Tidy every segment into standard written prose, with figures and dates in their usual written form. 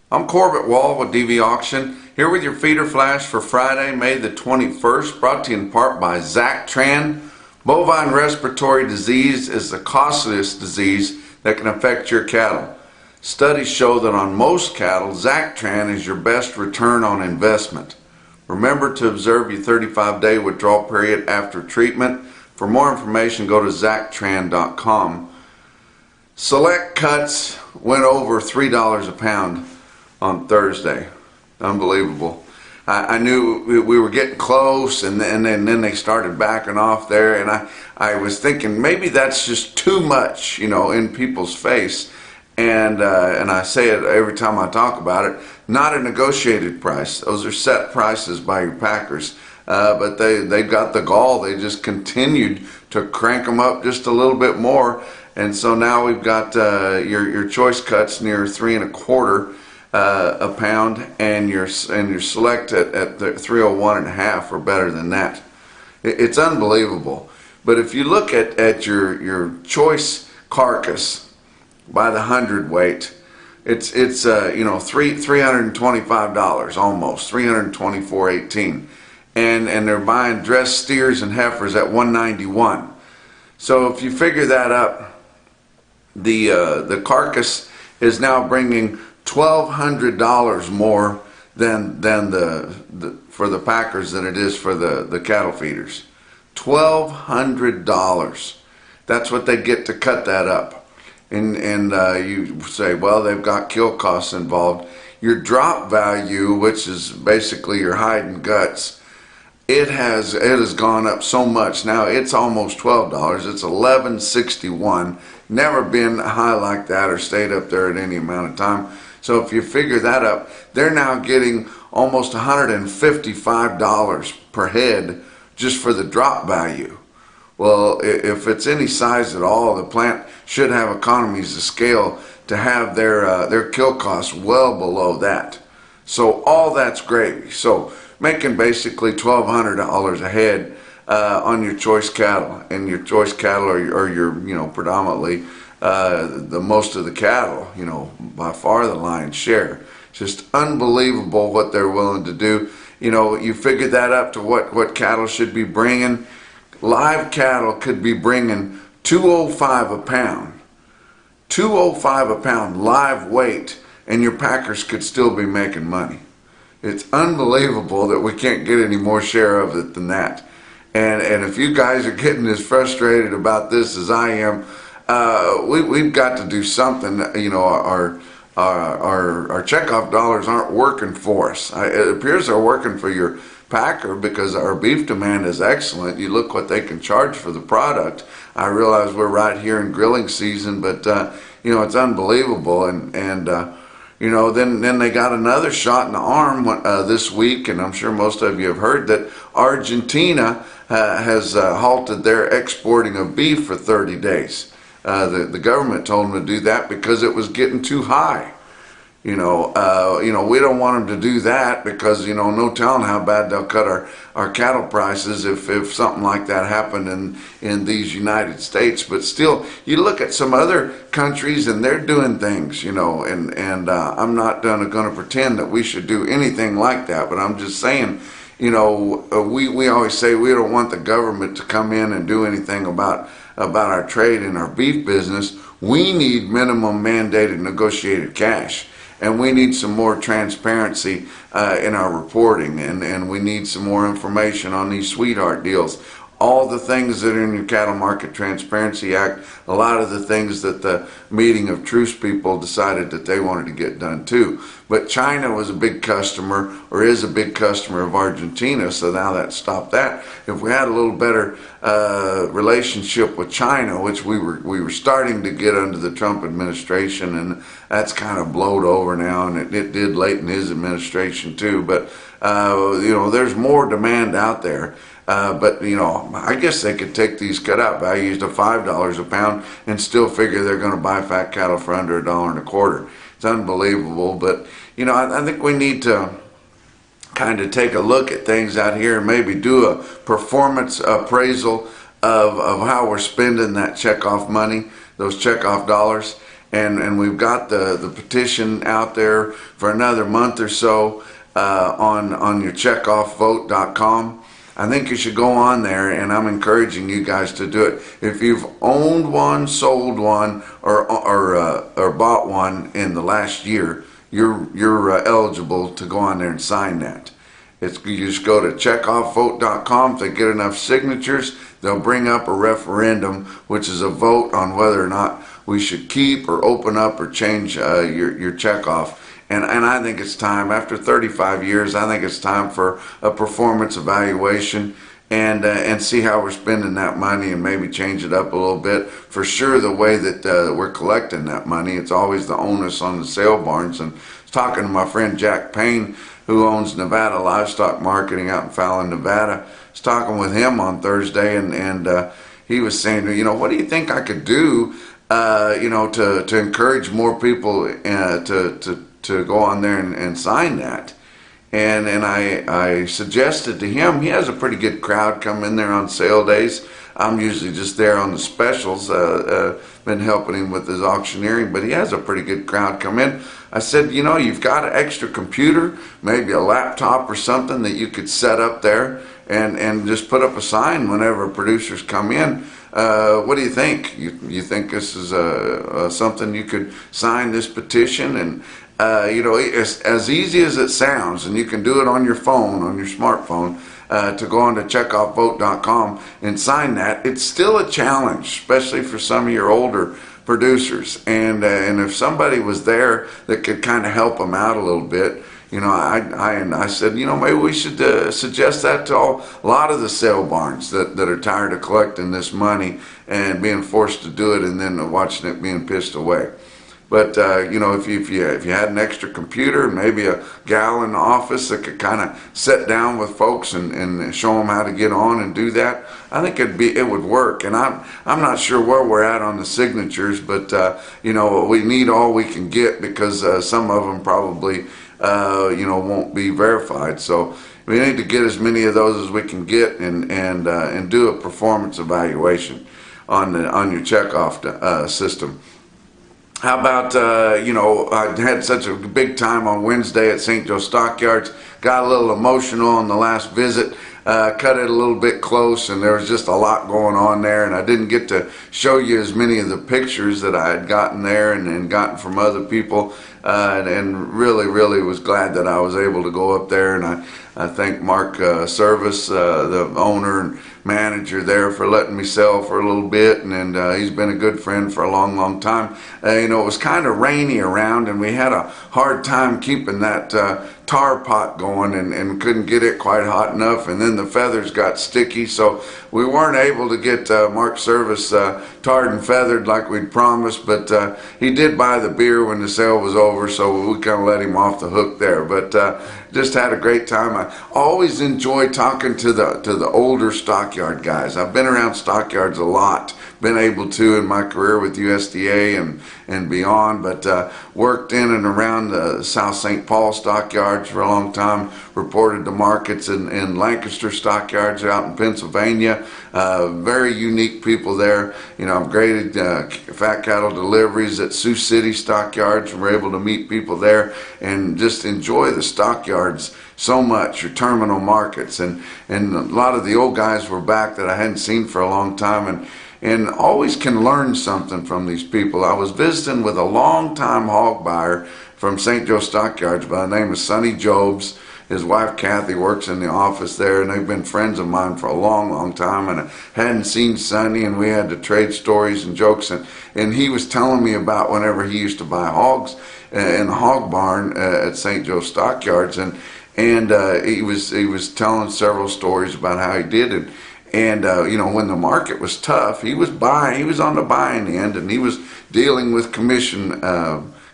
I'm Corbett Wall with DV Auction, here with your feeder flash for Friday, May the 21st, brought to you in part by Zactran. Bovine respiratory disease is the costliest disease that can affect your cattle. Studies show that on most cattle, Zactran is your best return on investment. Remember to observe your 35-day withdrawal period after treatment. For more information, go to Zactran.com. Select cuts went over $3 a pound on Thursday. Unbelievable. I knew we were getting close, and then they started backing off there, and I was thinking maybe that's just too much, in people's face. And I say it every time I talk about it, not a negotiated price. Those are set prices by your packers. But they got the gall. They just continued to crank them up just a little bit more. And so now we've got your choice cuts near 3.25 a pound, and your select at the 301.5 or better than that. It's unbelievable. But if you look at your choice carcass by the hundredweight, it's $325 almost, $324.18, and they're buying dressed steers and heifers at $191. So if you figure that up, the carcass is now bringing $1,200 more than for the packers than it is for the cattle feeders. $1,200. That's what they get to cut that up. And you say, well, they've got kill costs involved. Your drop value, which is basically your hide and guts, it has gone up so much. Now it's almost $12. It's $11.61. Never been high like that or stayed up there at any amount of time. So if you figure that up, they're now getting almost $155 per head just for the drop value. Well, if it's any size at all, the plant should have economies of scale to have their kill costs well below that. So all that's gravy. So making basically $1,200 a head on your choice cattle, and your choice cattle are your predominantly the most of the cattle, by far the lion's share. Just unbelievable what they're willing to do. You figure that up to what cattle should be bringing. Live cattle could be bringing $205 a pound. $205 a pound live weight, and your packers could still be making money. It's unbelievable that we can't get any more share of it than that. And if you guys are getting as frustrated about this as I am, we've got to do something. Our checkoff dollars aren't working for us. It appears they're working for your packer because our beef demand is excellent. You look what they can charge for the product. I realize we're right here in grilling season, but it's unbelievable. And then they got another shot in the arm this week, and I'm sure most of you have heard that Argentina has halted their exporting of beef for 30 days. The government told them to do that because it was getting too high. We don't want them to do that because, no telling how bad they'll cut our cattle prices if something like that happened in these United States. But still, you look at some other countries and they're doing things, and I'm not going to pretend that we should do anything like that, but I'm just saying, we always say we don't want the government to come in and do anything about our trade and our beef business. We need minimum mandated negotiated cash. And we need some more transparency in our reporting, and we need some more information on these sweetheart deals. All the things that are in your Cattle Market Transparency Act, a lot of the things that the Meeting of Truce people decided that they wanted to get done too. But China was a big customer, or is a big customer of Argentina, so now that stopped that. If we had a little better relationship with China, which we were starting to get under the Trump administration, and that's kind of blowed over now, and it did late in his administration too. But there's more demand out there. But I guess they could take these cutout values to $5 a pound and still figure they're going to buy fat cattle for under $1.25. It's unbelievable. But I think we need to kind of take a look at things out here and maybe do a performance appraisal of how we're spending that checkoff money, those checkoff dollars, and we've got the petition out there for another month or so on your checkoffvote.com. I think you should go on there, and I'm encouraging you guys to do it. If you've owned one, sold one, or bought one in the last year, you're eligible to go on there and sign that. You just go to checkoffvote.com. If they get enough signatures, they'll bring up a referendum, which is a vote on whether or not we should keep or open up or change your checkoff. And I think it's time, after 35 years, I think it's time for a performance evaluation and see how we're spending that money and maybe change it up a little bit. For sure, the way that we're collecting that money, it's always the onus on the sale barns. And I was talking to my friend Jack Payne, who owns Nevada Livestock Marketing out in Fallon, Nevada. I was talking with him on Thursday, and he was saying, what do you think I could do, to encourage more people to go on there and sign that? And I suggested to him, he has a pretty good crowd come in there on sale days. I'm usually just there on the specials, been helping him with his auctioneering, but he has a pretty good crowd come in. I said, you've got an extra computer, maybe a laptop or something that you could set up there and just put up a sign whenever producers come in. What do you think? You think this is something you could sign this petition? And it's as easy as it sounds, and you can do it on your phone, on your smartphone, to go on to checkoffvote.com and sign that. It's still a challenge, especially for some of your older producers. And if somebody was there that could kind of help them out a little bit, I said, maybe we should suggest that to a lot of the sale barns that are tired of collecting this money and being forced to do it and then watching it being pissed away. But if you had an extra computer, maybe a gal in the office that could kind of sit down with folks and show them how to get on and do that, I think it would work. And I'm not sure where we're at on the signatures, but we need all we can get, because some of them probably won't be verified. So we need to get as many of those as we can get and do a performance evaluation on your checkoff system. How about, I had such a big time on Wednesday at St. Joe Stockyards, got a little emotional on the last visit, cut it a little bit close, and there was just a lot going on there, and I didn't get to show you as many of the pictures that I had gotten there and gotten from other people, and really was glad that I was able to go up there. And I thank Mark Service, the owner and manager there, for letting me sell for a little bit, and he's been a good friend for a long time. It was kind of rainy around, and we had a hard time keeping that tar pot going, and couldn't get it quite hot enough, and then the feathers got sticky, so we weren't able to get Mark Service tarred and feathered like we'd promised. But he did buy the beer when the sale was over, so we kind of let him off the hook there. But just had a great time. I always enjoy talking to the older stockyard guys. I've been around stockyards a lot, been able to in my career with USDA and beyond, but worked in and around the South St. Paul stockyards for a long time, reported to markets in Lancaster stockyards out in Pennsylvania. Very unique people there. I've graded fat cattle deliveries at Sioux City stockyards, and we're able to meet people there and just enjoy the stockyards so much, your terminal markets. And a lot of the old guys were back that I hadn't seen for a long time, and always can learn something from these people. I was visiting with a long-time hog buyer from St. Joe Stockyards by the name of Sonny Jobs. His wife Kathy works in the office there, and they've been friends of mine for a long time, and I hadn't seen Sonny, and we had to trade stories and jokes, and he was telling me about whenever he used to buy hogs in the hog barn at St. Joe Stockyards, and he was telling several stories about how he did it. And when the market was tough, he was on the buying end, and he was dealing with commission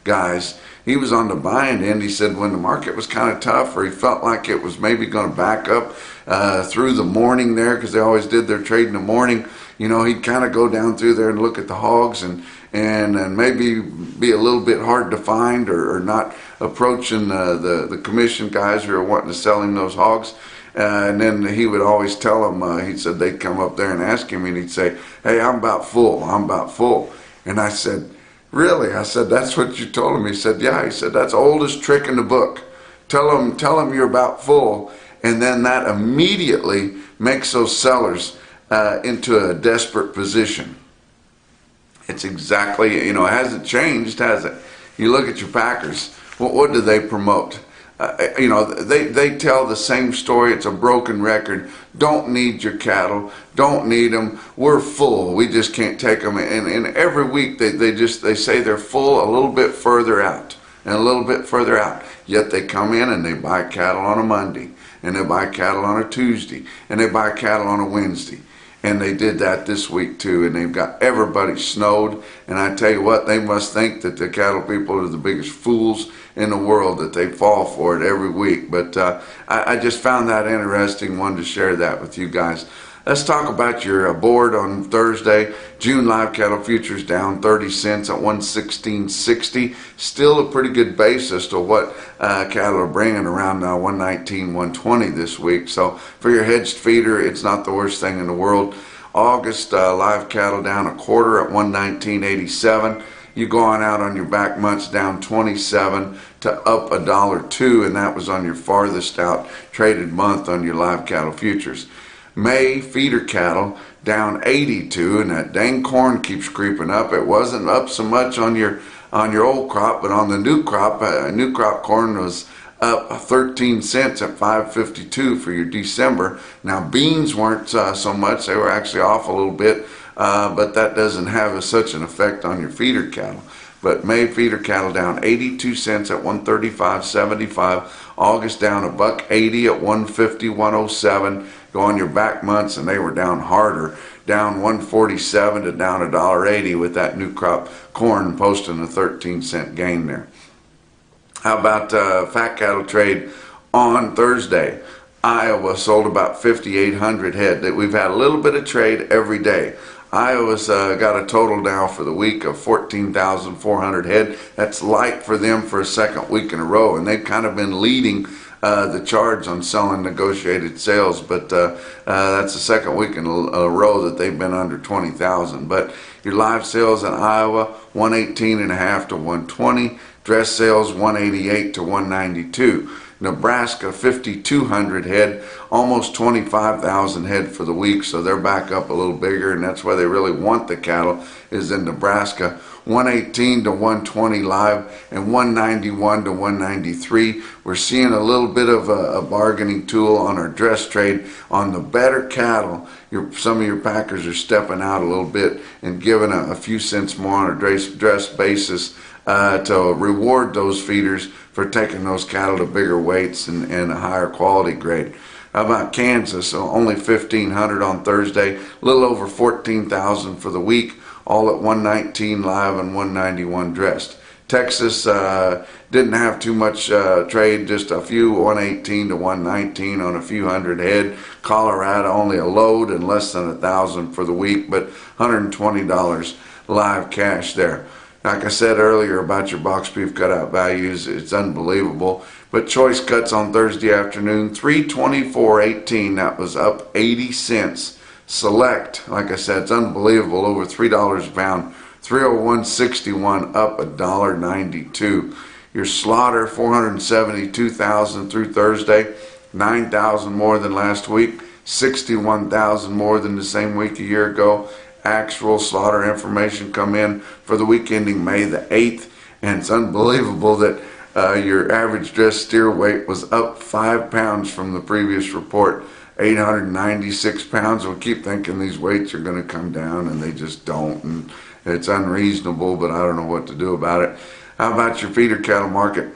guys. He was on the buying end. He said when the market was kind of tough, or he felt like it was maybe going to back up through the morning there, because they always did their trade in the morning, he'd kind of go down through there and look at the hogs and maybe be a little bit hard to find, or not approaching the commission guys who are wanting to sell him those hogs. And then he would always tell them, he said they'd come up there and ask him, and he'd say, "Hey, I'm about full. And I said, Really? I said, that's what you told him? He said, yeah. He said, that's the oldest trick in the book. Tell them you're about full, and then that immediately makes those sellers into a desperate position. It's exactly, it hasn't changed, has it? You look at your packers, what do they promote? They tell the same story. It's a broken record. Don't need your cattle. Don't need them. We're full. We just can't take them. And every week they say they're full a little bit further out and a little bit further out. Yet they come in and they buy cattle on a Monday, and they buy cattle on a Tuesday, and they buy cattle on a Wednesday. And they did that this week too, and they've got everybody snowed. And I tell you what, they must think that the cattle people are the biggest fools in the world, that they fall for it every week. But I just found that interesting, wanted to share that with you guys. Let's talk about your board on Thursday. June live cattle futures down 30 cents at 116.60. Still a pretty good basis to what cattle are bringing, around 119, 120 this week. So for your hedged feeder, it's not the worst thing in the world. August live cattle down a quarter at 119.87. You go on out on your back months, down 27 to up $1.02, and that was on your farthest out traded month on your live cattle futures. May feeder cattle down 82, and that dang corn keeps creeping up. It wasn't up so much on your old crop, but on the new crop corn was up 13 cents at 5.52 for your December. Now beans weren't so much; they were actually off a little bit, but that doesn't have such an effect on your feeder cattle. But May feeder cattle down 82 cents at 135.75. August down $1.80 at 150.107. Go on your back months, and they were down harder, down 147 to down $1.80, with that new crop corn posting a 13-cent gain there. How about fat cattle trade on Thursday? Iowa sold about 5,800 head. We've had a little bit of trade every day. Iowa's got a total now for the week of 14,400 head. That's light for them for a second week in a row, and they've kind of been leading the charge on selling negotiated sales, but that's the second week in a row that they've been under 20,000. But your live sales in Iowa, 118.5 to 120. Dress sales, 188 to 192. Nebraska, 5,200 head, almost 25,000 head for the week, so they're back up a little bigger, and that's where they really want the cattle, is in Nebraska. 118 to 120 live, and 191 to 193. We're seeing a little bit of a bargaining tool on our dress trade on the better cattle. Some of your packers are stepping out a little bit and giving a few cents more on a dress basis to reward those feeders for taking those cattle to bigger weights and a higher quality grade. How about Kansas? So only 1,500 on Thursday, a little over 14,000 for the week, all at 119 live and 191 dressed. Texas didn't have too much trade, just a few, 118 to 119 on a few hundred head. Colorado only a load and less than 1,000 for the week, but $120 live cash there. Like I said earlier about your box beef cutout values, it's unbelievable. But choice cuts on Thursday afternoon, 324.18. That was up 80 cents. Select, like I said, it's unbelievable, over $3 a pound. 301.61, up $1.92. Your slaughter, 472,000 through Thursday, 9,000 more than last week, 61,000 more than the same week a year ago. Actual slaughter information come in for the week ending May the 8th, and it's unbelievable that your average dressed steer weight was up 5 pounds from the previous report, 896 pounds. We keep thinking these weights are going to come down, and they just don't, and it's unreasonable, but I don't know what to do about it. How about your feeder cattle market?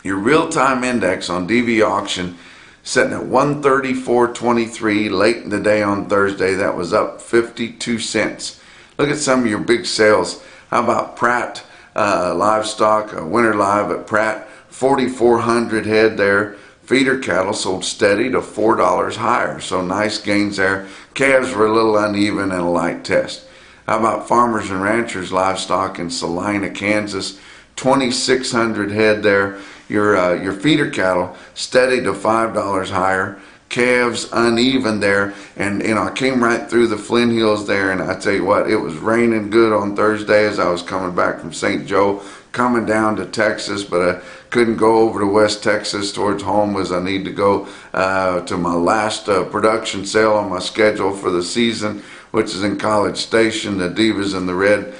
Your real-time index on DV auction sitting at 134.23 late in the day on Thursday. That was up 52 cents. Look at some of your big sales. How about Pratt livestock, winter live at Pratt, 4,400 head there. Feeder cattle sold steady to $4 higher, so nice gains there. Calves were a little uneven and a light test. How about Farmers and Ranchers livestock in Salina, Kansas, 2,600 head there. Your feeder cattle steady to $5 higher. calves uneven there, and I came right through the Flint Hills there, and I tell you what, it was raining good on Thursday as I was coming back from St. Joe, coming down to Texas, but I couldn't go over to West Texas towards home as I need to go to my last production sale on my schedule for the season, which is in College Station, the Divas in the Red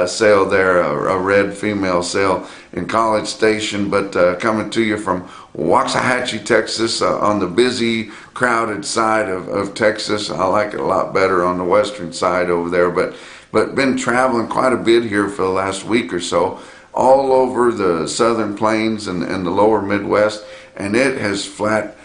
sale there, a red female sale in College Station. But coming to you from Waxahachie, Texas, on the busy, crowded side of Texas. I like it a lot better on the western side over there, but been traveling quite a bit here for the last week or so, all over the southern plains and the lower Midwest, and it has flat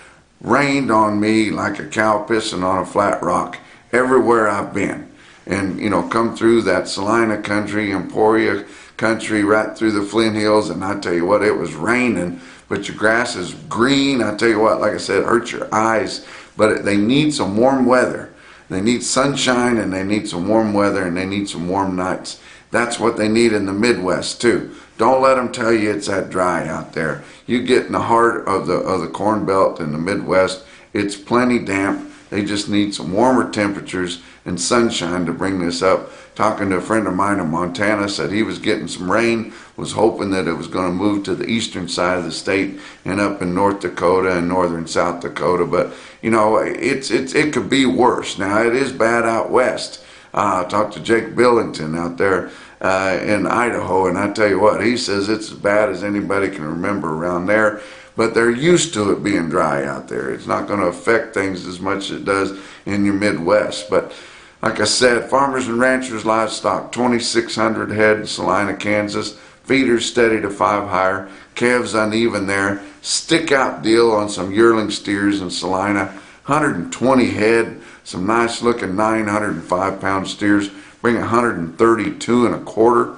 rained on me like a cow pissing on a flat rock everywhere I've been. And come through that Salina country, Emporia country, right through the Flint Hills, and I tell you what, it was raining, but your grass is green. I tell you what, like I said, it hurts your eyes, but they need some warm weather. They need sunshine, and they need some warm weather, and they need some warm nights. That's what they need in the Midwest too. Don't let them tell you it's that dry out there. You get in the heart of the Corn Belt in the Midwest, it's plenty damp. They just need some warmer temperatures and sunshine to bring this up. Talking to a friend of mine in Montana, said he was getting some rain, was hoping that it was going to move to the eastern side of the state and up in North Dakota and northern South Dakota. But it could be worse. Now it is bad out west. I talked to Jake Billington out there in Idaho, and I tell you what, he says it's as bad as anybody can remember around there. But they're used to it being dry out there. It's not going to affect things as much as it does in your Midwest. But like I said, farmers and ranchers livestock, 2,600 head in Salina, Kansas. Feeders steady to 5 higher. Calves uneven there. Stick out deal on some yearling steers in Salina. 120 head. Some nice looking 905 pound steers. Bring 132 and a quarter.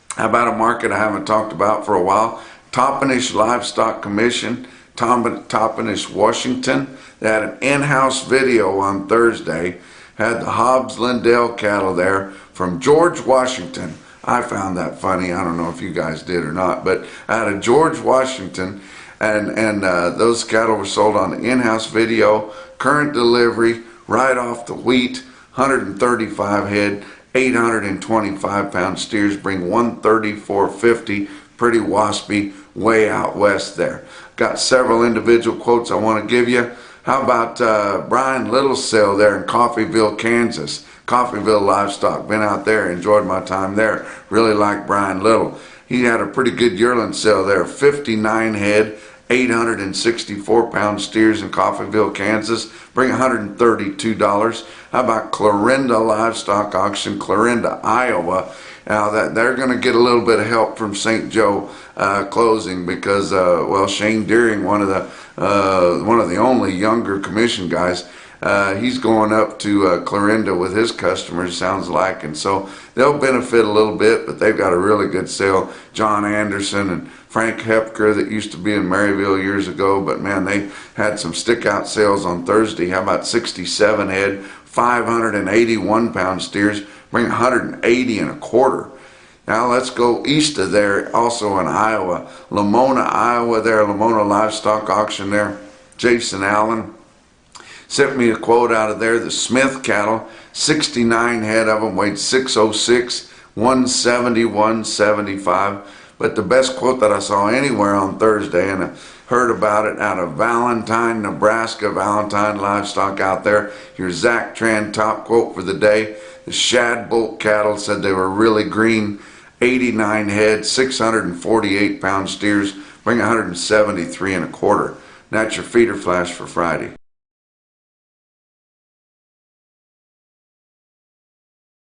How about a market I haven't talked about for a while? Toppenish Livestock Commission, Toppenish, Washington. They had an in-house video on Thursday. Had the Hobbs Lindell cattle there from George Washington. I found that funny. I don't know if you guys did or not, but out of George Washington, and those cattle were sold on the in-house video. Current delivery, right off the wheat, 135 head, 825 pound steers, bring 134.50. Pretty waspy, way out west there. Got several individual quotes I want to give you. How about Brian Little's sale there in Coffeyville, Kansas? Coffeyville Livestock. Been out there, enjoyed my time there. Really like Brian Little. He had a pretty good yearling sale there. 59 head, 864 pound steers in Coffeyville, Kansas. Bring $132. How about Clarinda Livestock Auction, Clarinda, Iowa? Now that they're going to get a little bit of help from St. Joe closing because well, Shane Deering, one of the only younger commission guys, he's going up to Clarinda with his customers, sounds like, and so they'll benefit a little bit. But they've got a really good sale. John Anderson and Frank Hepker that used to be in Maryville years ago, but man, they had some stick out sales on Thursday. How about 67 head, 581 pound steers? Bring 180 and a quarter. Now let's go east of there, also in Iowa. Lamona, Iowa there, Lamona Livestock Auction there. Jason Allen sent me a quote out of there. The Smith cattle, 69 head of them, weighed 606, 171.75. But the best quote that I saw anywhere on Thursday, and I heard about it out of Valentine, Nebraska, Valentine Livestock out there. Your Zach Tran top quote for the day. The Shad Bolt cattle said they were really green, 89 head, 648 pound steers, bring 173 and a quarter. That's your feeder flash for Friday.